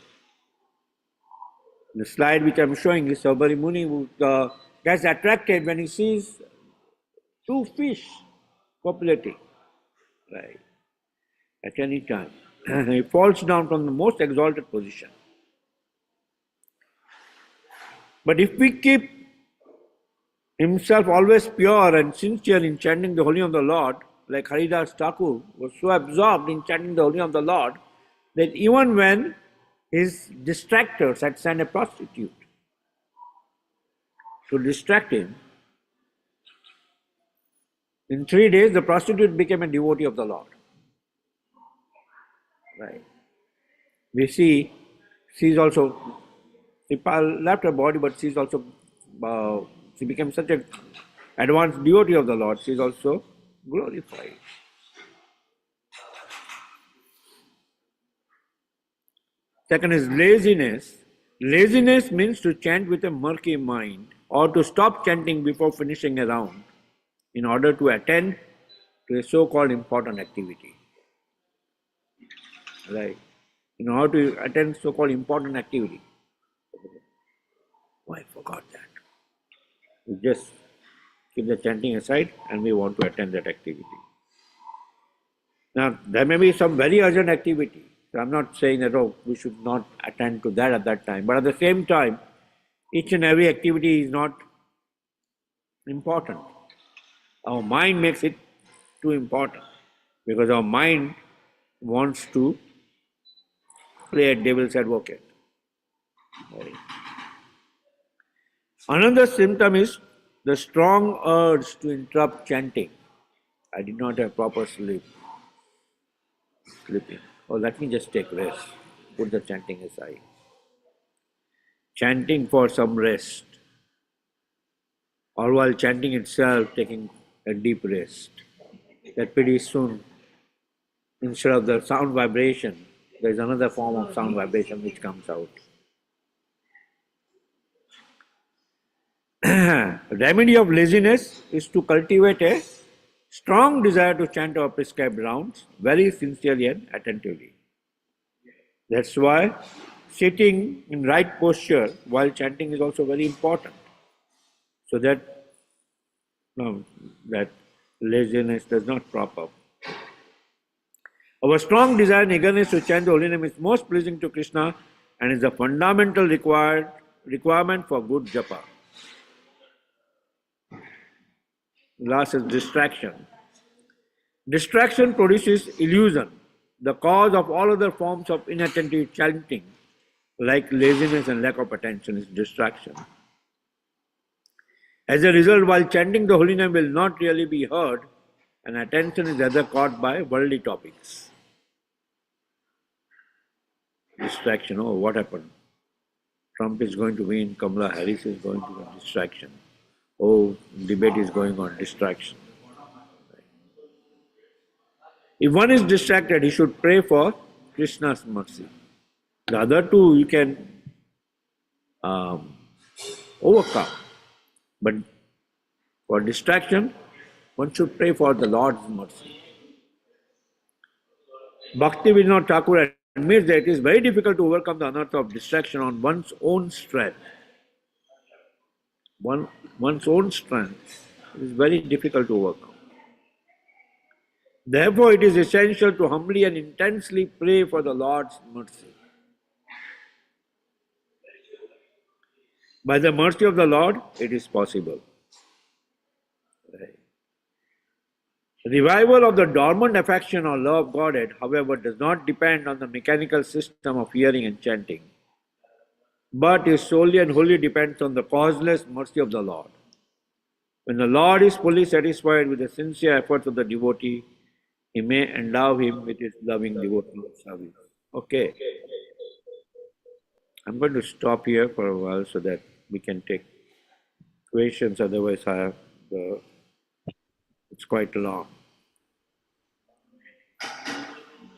The slide which I am showing is Sabari Muni who gets attracted when he sees 2 fish copulating. Right? At any time. He falls down from the most exalted position. But if we keep himself always pure and sincere in chanting the holy name of the Lord, like Haridas Thakur was so absorbed in chanting the holy name of the Lord, that even when his distractors had sent a prostitute to distract him, in 3 days the prostitute became a devotee of the Lord. Right? We see, she's also, she left her body, but she's also, she became such an advanced devotee of the Lord, she is also glorified. Second is laziness. Laziness means to chant with a murky mind or to stop chanting before finishing a round in order to attend to a so-called important activity. Right? In order to attend so-called important activity. Oh, I forgot that. We just keep the chanting aside and we want to attend that activity. Now, there may be some very urgent activity. So I'm not saying that, oh, we should not attend to that at that time. But at the same time, each and every activity is not important. Our mind makes it too important because our mind wants to play a devil's advocate. Right. Another symptom is the strong urge to interrupt chanting. I did not have proper sleeping. Oh, let me just take rest. Put the chanting aside. Chanting for some rest, or while chanting itself, taking a deep rest. That pretty soon, instead of the sound vibration, there is another form of sound vibration which comes out. Remedy of laziness is to cultivate a strong desire to chant our prescribed rounds very sincerely and attentively. That's why sitting in right posture while chanting is also very important, so that that laziness does not crop up. Our strong desire and eagerness to chant the holy name is most pleasing to Krishna and is a fundamental requirement for good japa. Last is distraction. Distraction produces illusion. The cause of all other forms of inattentive chanting, like laziness and lack of attention, is distraction. As a result, while chanting the holy name will not really be heard, and attention is rather caught by worldly topics. Distraction. Oh, what happened? Trump is going to win, Kamala Harris is going to win. Distraction. Oh, debate is going on. Distraction. If one is distracted, he should pray for Krishna's mercy. The other two you can overcome. But for distraction, one should pray for the Lord's mercy. Bhakti Vinod Thakur admits that it is very difficult to overcome the anartha of distraction on one's own strength. One's own strength is very difficult to overcome. Therefore, it is essential to humbly and intensely pray for the Lord's mercy. By the mercy of the Lord, it is possible. Right. Revival of the dormant affection or love of Godhead, however, does not depend on the mechanical system of hearing and chanting, but is solely and wholly depends on the causeless mercy of the Lord. When the Lord is fully satisfied with the sincere efforts of the devotee, He may endow him with His loving devotional service. Okay. I'm going to stop here for a while so that we can take questions, otherwise it's quite long.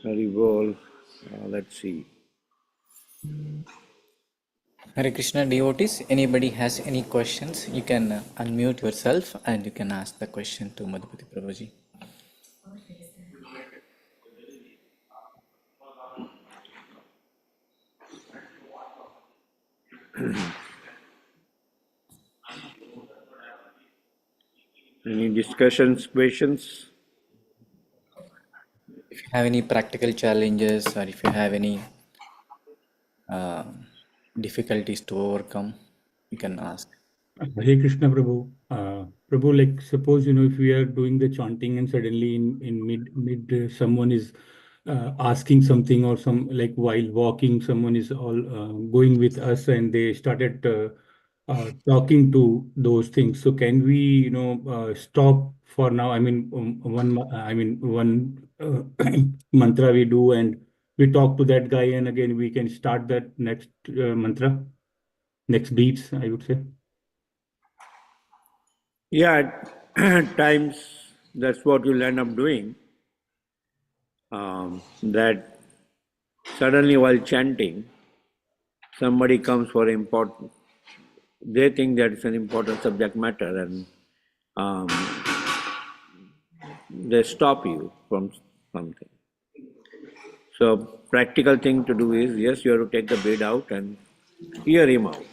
Very well. Let's see. Hare Krishna devotees, anybody has any questions, you can unmute yourself and you can ask the question to Madhupati Prabhuji. Any discussions, questions? If you have any practical challenges or if you have any difficulties to overcome, you can ask. Hare Krishna Prabhu. Prabhu, like suppose if we are doing the chanting and suddenly in mid someone is asking something, or some, like while walking someone is all going with us and they started talking to those things. So can we stop for now? I mean one mantra we do and we talk to that guy, and again we can start that next mantra, next beats, I would say. Yeah, at times that's what you'll end up doing. That suddenly while chanting, somebody comes for important, they think that it's an important subject matter and um, they stop you from something. So practical thing to do is, yes, you have to take the bead out and hear him out.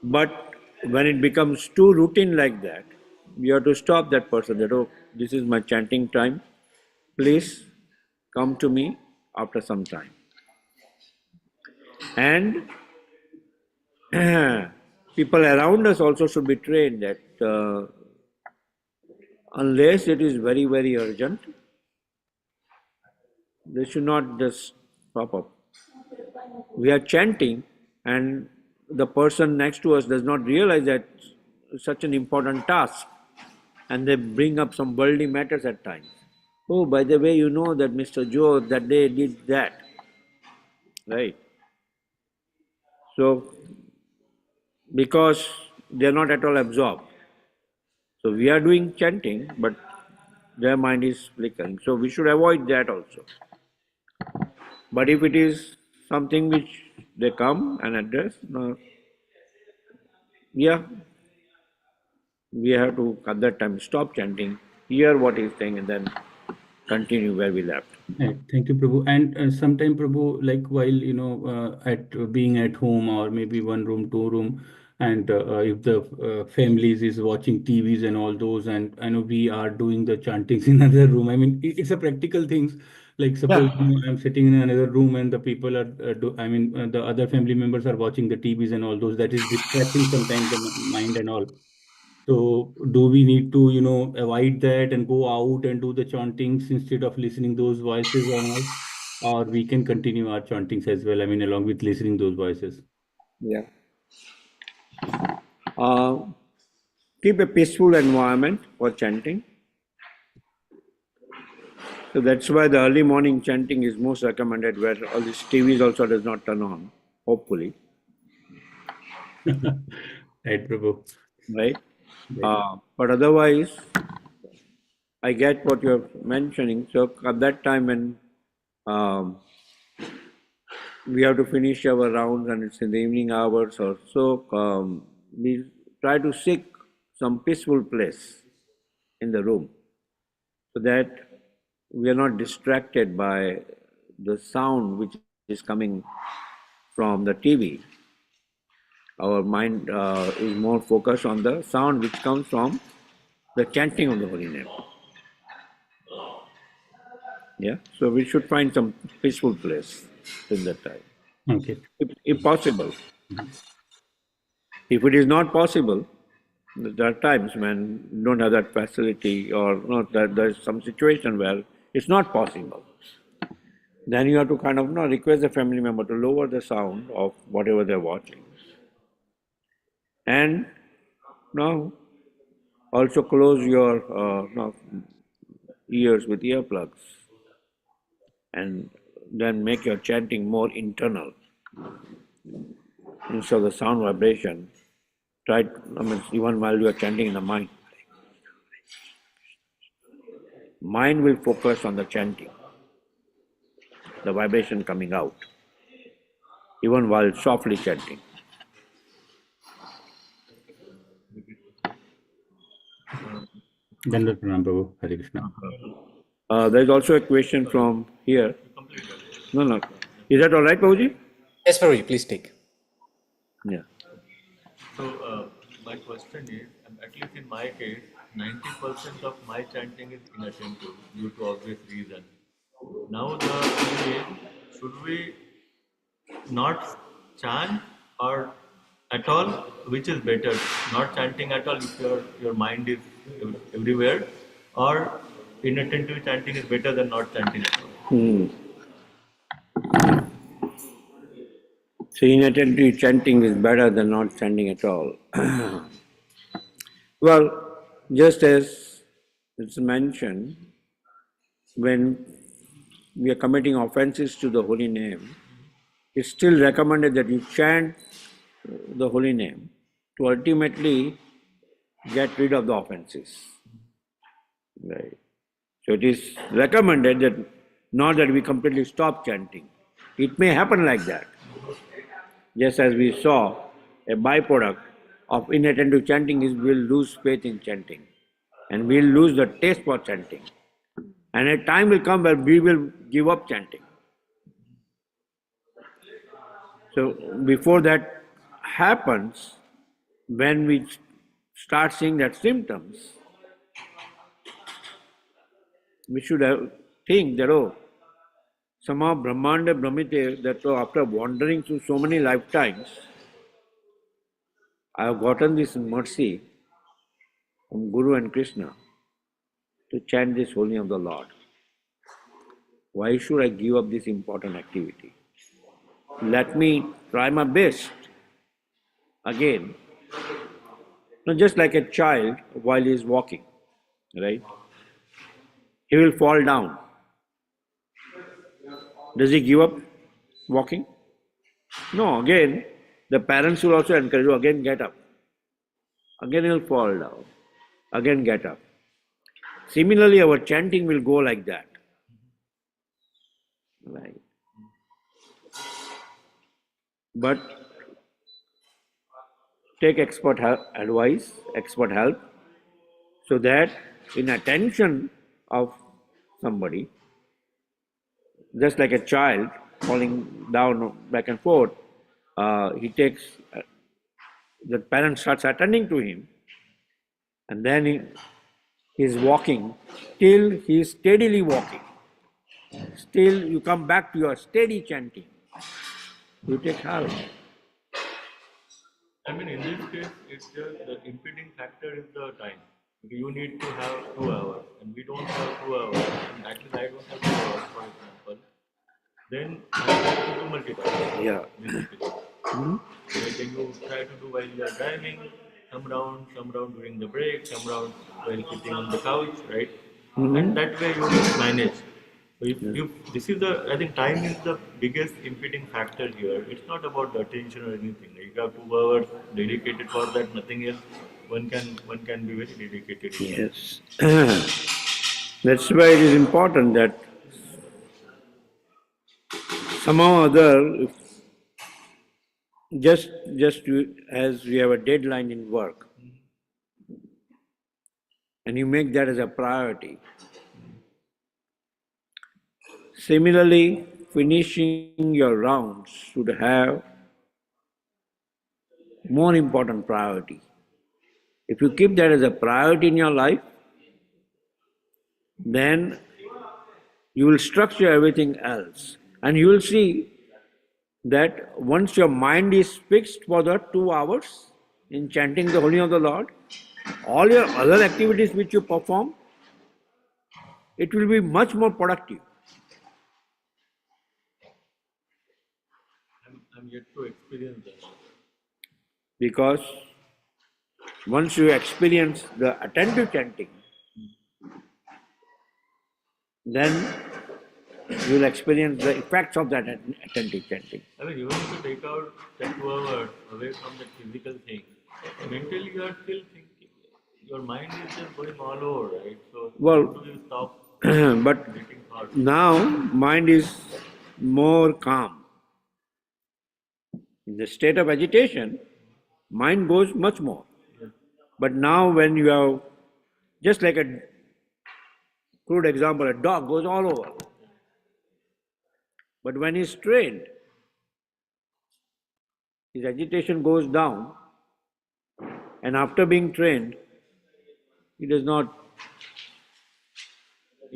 But when it becomes too routine like that, you have to stop that person that, oh, this is my chanting time. Please come to me after some time. And people around us also should be trained that unless it is very, very urgent, they should not just pop up. We are chanting, and the person next to us does not realize that such an important task, and they bring up some worldly matters at times. Oh, by the way, you know that Mr. Joe that day did that, right? So, because they are not at all absorbed. So, we are doing chanting, but their mind is flickering. So, we should avoid that also. But if it is something which they come and address, no, yeah, we have to at that time stop chanting, hear what he's saying, and then continue where we left. Right. Thank you, Prabhu. And sometime, Prabhu, like while at being at home or maybe one room, two room, and if the families is watching TVs and all those, and I know we are doing the chantings in another room. I mean, it's a practical things. Like suppose Yeah. I'm sitting in another room and the people are, the other family members are watching the TVs and all those. That is distracting sometimes the mind and all. So do we need to, avoid that and go out and do the chantings instead of listening those voices and all? Or we can continue our chantings as well, I mean, along with listening those voices. Yeah. Uh, Keep a peaceful environment for chanting. So that's why the early morning chanting is most recommended, where all these TVs also does not turn on, hopefully, Right, Prabhu. right? Right. But otherwise, I get what you're mentioning. So at that time when um, we have to finish our rounds and it's in the evening hours or so, we try to seek some peaceful place in the room so that we are not distracted by the sound which is coming from the TV. Our mind is more focused on the sound which comes from the chanting of the holy name. Yeah, so we should find some peaceful place in that time, Okay. if possible. Mhm. If it is not possible, there are times when you don't have that facility, or not that there's some situation where it's not possible. Then you have to kind of request the family member to lower the sound of whatever they're watching, and now also close your ears with earplugs, and then make your chanting more internal instead of the sound vibration. Try, even while you are chanting in the mind, mind will focus on the chanting, the vibration coming out, even while softly chanting. Dandavat Pranam, Prabhu. Hare Krishna. There's also a question from here. No, no. Is that all right, Prabhuji? Yes, Prabhuji, please take. Yeah. So, my question is, at least in my case, 90% of my chanting is inattentive due to obvious reason. Now, the thing is, should we not chant or at all? Which is better? Not chanting at all if your mind is everywhere, or inattentive chanting is better than not chanting at all? Hmm. So inattentive chanting is better than not chanting at all. Well, just as it's mentioned, when we are committing offenses to the holy name, it's still recommended that you chant the holy name to ultimately get rid of the offenses. Right. So it is recommended that not that we completely stop chanting. It may happen like that. Just as we saw, a byproduct of inattentive chanting is we'll lose faith in chanting and we'll lose the taste for chanting. And a time will come where we will give up chanting. So before that happens, when we start seeing that symptoms, we should think that, oh, somehow Brahmanda Brahmite, that after wandering through so many lifetimes, I have gotten this mercy from Guru and Krishna to chant this holy name of the Lord. Why should I give up this important activity? Let me try my best again. Not just like a child while he is walking, right? He will fall down. Does he give up walking? No, again, the parents will also encourage you, again get up. Again he'll fall down. Again get up. Similarly, our chanting will go like that. Right. But take expert advice, expert help, so that in attention of somebody, just like a child falling down back and forth, he takes, the parent starts attending to him, and then he's walking till he's steadily walking. Still, you come back to your steady chanting. You take help. I mean, in this case, it's just the impeding factor is the time. You need to have 2 hours, and we don't have 2 hours, and at least I don't have 2 hours, for example. Then I have to do multitasking. Yeah. Basically. Like you try to do while you are driving, some round during the break, some round while sitting on the couch, right? And that way you manage. So if this is the, I think time is the biggest impeding factor here. It's not about the attention or anything. Like you have 2 hours dedicated for that, nothing else. One can be very dedicated. Yes. That's why it is important that somehow or other, just as we have a deadline in work, and you make that as a priority. Similarly, finishing your rounds should have more important priority. If you keep that as a priority in your life, then you will structure everything else. And you will see that once your mind is fixed for the 2 hours in chanting the holy name of the Lord, all your other activities which you perform, it will be much more productive. I'm yet to experience that. Because once you experience the attentive chanting, then you will experience the effects of that attentive chanting. I mean, even if you take out that 2 hours away from the physical thing, mentally you are still thinking, your mind is just going all over, right? So Well, how do you stop but getting thoughts? now mind is more calm. In the state of agitation, mind goes much more. But now when you have, just like a crude example, a dog goes all over. But when he's trained, his agitation goes down, and after being trained, he does not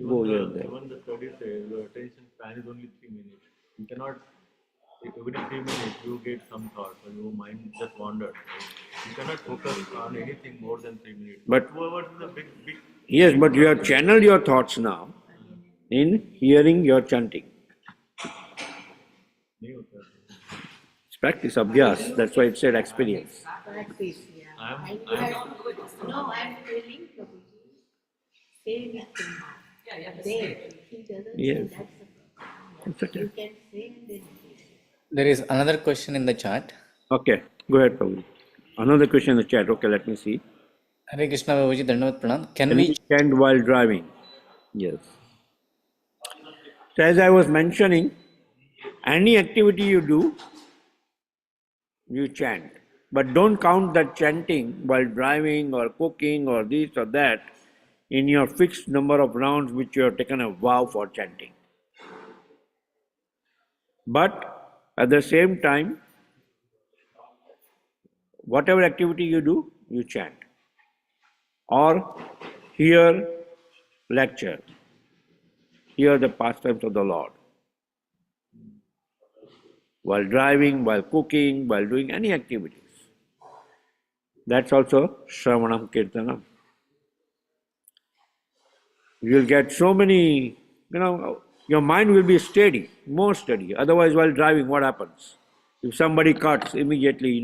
go here and there. Even the study says your attention span is only 3 minutes. You cannot, every 3 minutes you get some thought or your mind just wanders. Right? You cannot focus on anything more than 3 minutes. But 2 hours is a big. yes, but you have channeled your thoughts now in hearing your chanting. It's practice, abhyas. That's why it said experience. Practice, yeah. I'm I'm telling Prabhuji, stay with him. There, he doesn't Yes. say that's It's the problem. okay. You can say and then say. There is another question in the chat. Okay, go ahead, Prabhu. Another question in the chat. Okay, let me see. Hare Krishna Prabhuji, Dandavat Pranam. Can Can we we chant while driving? Yes. So as I was mentioning, any activity you do, you chant. But don't count that chanting while driving or cooking or this or that in your fixed number of rounds which you have taken a vow for chanting. But at the same time, whatever activity you do, you chant. Or hear lecture, hear the pastimes of the Lord. While driving, while cooking, while doing any activities. That's also Shravanam Kirtanam. You'll get so many, your mind will be steady, more steady. Otherwise, while driving, what happens? If somebody cuts, immediately,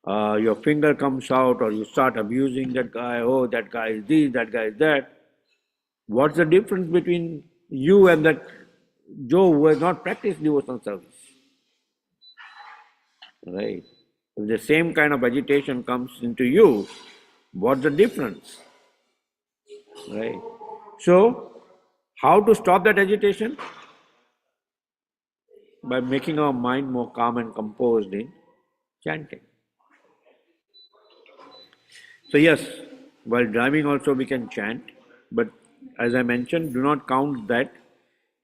your finger comes out or you start abusing that guy, oh, that guy is this, that guy is that. What's the difference between you and that Joe who has not practiced devotional service? Right? If the same kind of agitation comes into you, what's the difference? Right? So, how to stop that agitation? By making our mind more calm and composed in chanting. So, yes, while driving also we can chant, but as I mentioned, do not count that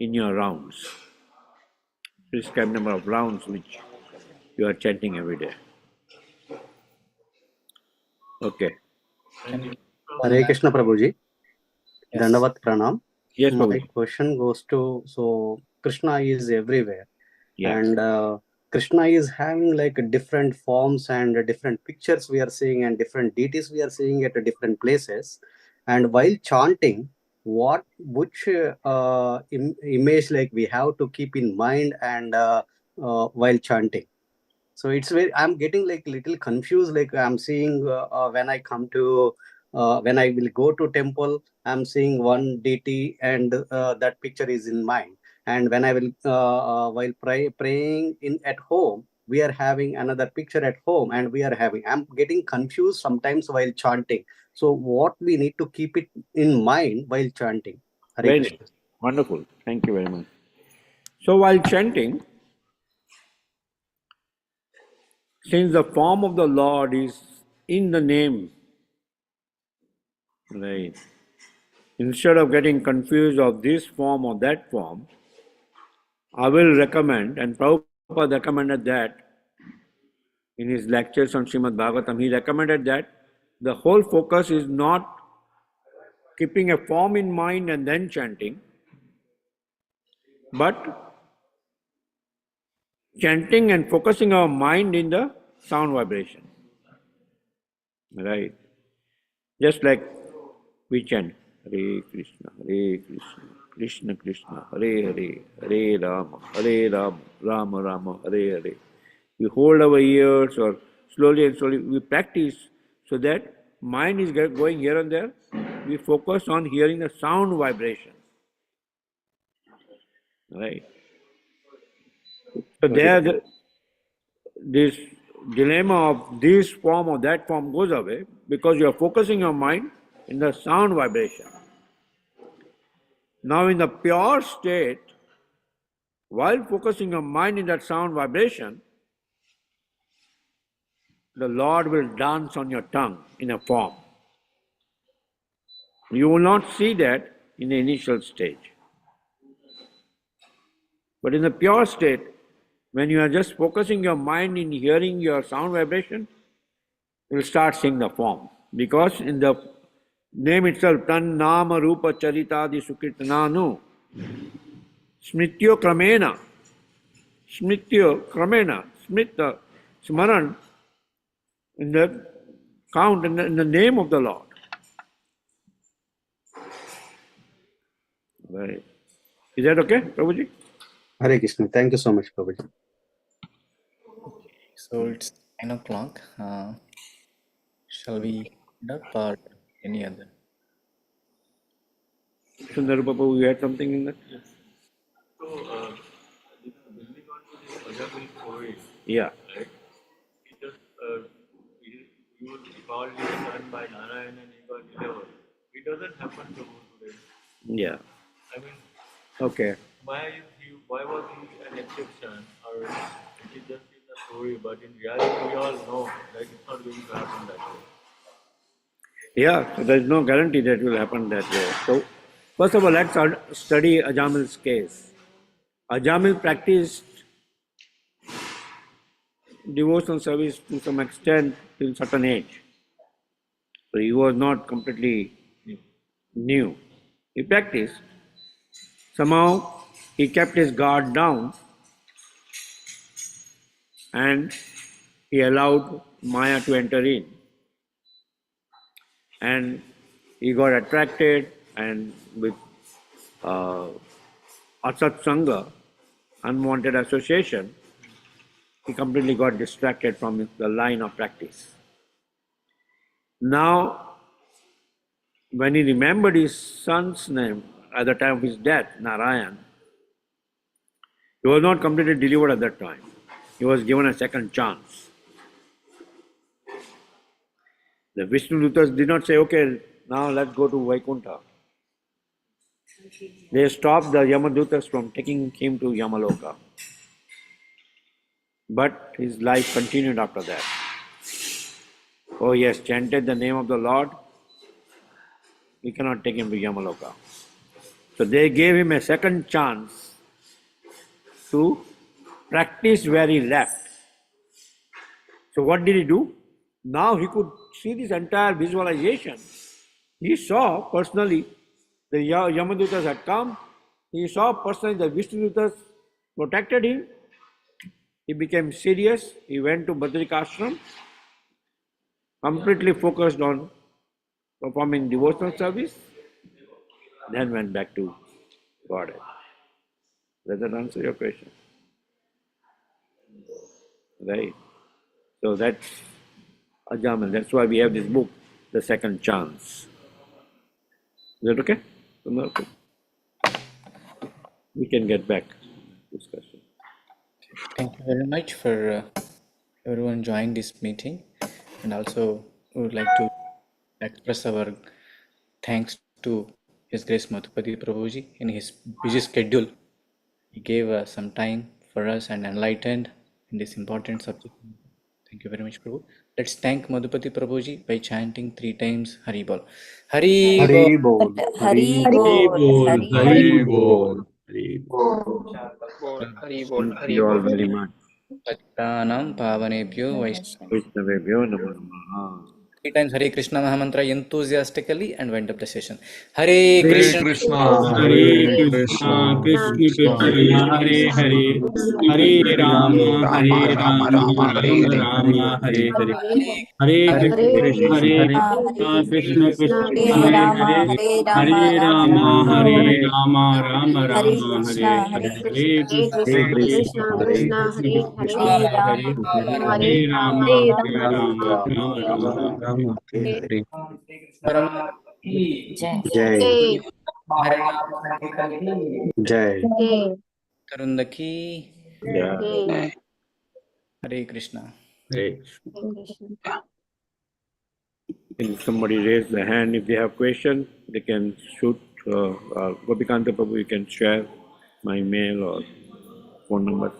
in your rounds. Prescribed number of rounds which you are chanting every day. Okay. Hare Krishna Prabhuji, Yes. Dandavat Pranam. Yes, My Prabhuji. question goes to, so Krishna is everywhere, Yeah. and Krishna is having like different forms and different pictures we are seeing, and different deities we are seeing at different places. And while chanting, which image like we have to keep in mind, and while chanting? So it's very, I'm getting like little confused, like I'm seeing when I come to when I will go to temple, I'm seeing one deity, and that picture is in mind. And when I will while praying in at home, we are having another picture at home, and we are having, I'm getting confused sometimes while chanting. So what we need to keep it in mind while chanting? Hare Very Krishna. nice. Wonderful. Thank you very much. So while chanting, since the form of the Lord is in the name, right? Instead of getting confused of this form or that form, I will recommend, and Prabhupada recommended that in his lectures on Srimad Bhagavatam, he recommended that the whole focus is not keeping a form in mind and then chanting, but chanting and focusing our mind in the sound vibration. Right? Just like we chant Hare Krishna, Hare Krishna, Krishna Krishna, Hare Hare, Hare Rama, Rama Rama, Hare Hare. We hold our ears or slowly and slowly we practice so that mind is going here and there. We focus on hearing the sound vibration. Right? So there, this dilemma of this form or that form goes away because you are focusing your mind in the sound vibration. Now, in the pure state, while focusing your mind in that sound vibration, the Lord will dance on your tongue in a form. You will not see that in the initial stage. But in the pure state, when you are just focusing your mind in hearing your sound vibration, you will start seeing the form. Because in the name itself, Tan Nama Rupa Charitadi Sukirtananu, Smrityo Kramena, Smrita, Smaran, in the count, in the name of the Lord. Right. Is that okay, Prabhuji? Hare Krishna. Thank you so much, Prabhuji. So it's 9 o'clock. Shall we conduct or any other? Sundar Babu, you had something in that? So, building on to this Bhajan poet, Yeah. right? He just, he, he was called his son by Narayan and he got delivered. It doesn't happen to Prabhu today. Yeah. I mean, Okay. why was he an exception? Or it is just in the story, but in reality we all know that it's not going to happen that way. Yeah, so there is no guarantee that it will happen that way. So, first of all, let's study Ajamil's case. Ajamil practiced devotional service to some extent till certain age. So he was not completely new. He practiced. Somehow he kept his guard down and he allowed Maya to enter in. And he got attracted, and with uh, Asat Sangha, unwanted association, he completely got distracted from the line of practice. Now, when he remembered his son's name at the time of his death, Narayan, he was not completely delivered at that time. He was given a second chance. The Vishnu Dutas did not say, okay, now let's go to Vaikuntha. They stopped the Yamadutas from taking him to Yamaloka. But his life continued after that. Oh, he has chanted the name of the Lord. We cannot take him to Yamaloka. So they gave him a second chance to practice where he left. So what did he do? Now he could see this entire visualization. He saw personally the Yamadutas had come. He saw personally the Vishnudutas protected him. He became serious. He went to Badrikashram, completely focused on performing devotional service, then went back to Godhead. Does that answer your question? Right? So that's Ajamal. That's why we have this book, The Second Chance. Is that okay? We can get back to discussion. Thank you very much for everyone joining this meeting, and also we would like to express our thanks to His Grace Madhupati Prabhuji in his busy schedule. He gave some time for us and enlightened in this important subject. Thank you very much, Prabhu. Let's thank Madhupati Prabhuji by chanting 3 times Hari Bol. Hari Bol. Hari Bol. Hari Hari Bol, Bol, Hari Hari Bol. Bol, Hari Thank you all very much. Satyanam Pavanebhyo Vaishnavebhyo. Vaishnavebhyo Namo Namaha. 3 times Hare Krishna Mahamantra enthusiastically and wind up the session. Hare Hare Krishna. Krishna, Hare Krishna, Krishna Krishna, Hare Hare, Hare Rama, Hare Rama, Rama Rama, Hare Hare. Hare Krishna, Hare Krishna, Krishna, Hare Hare, Hare Rama, Rama Rama, Hare Hare. Hare Krishna, Hare Krishna, Krishna, Hare Hare Rama, Rama Rama, Hare Hare. Parama ki Jai. Hare Rama Sankirtan ki Jai. Karunda ki Yeah. Hare Krishna. Hare Can somebody raise the hand if they have question? They can shoot. Gopikanta Prabhu, you can share my mail or phone number.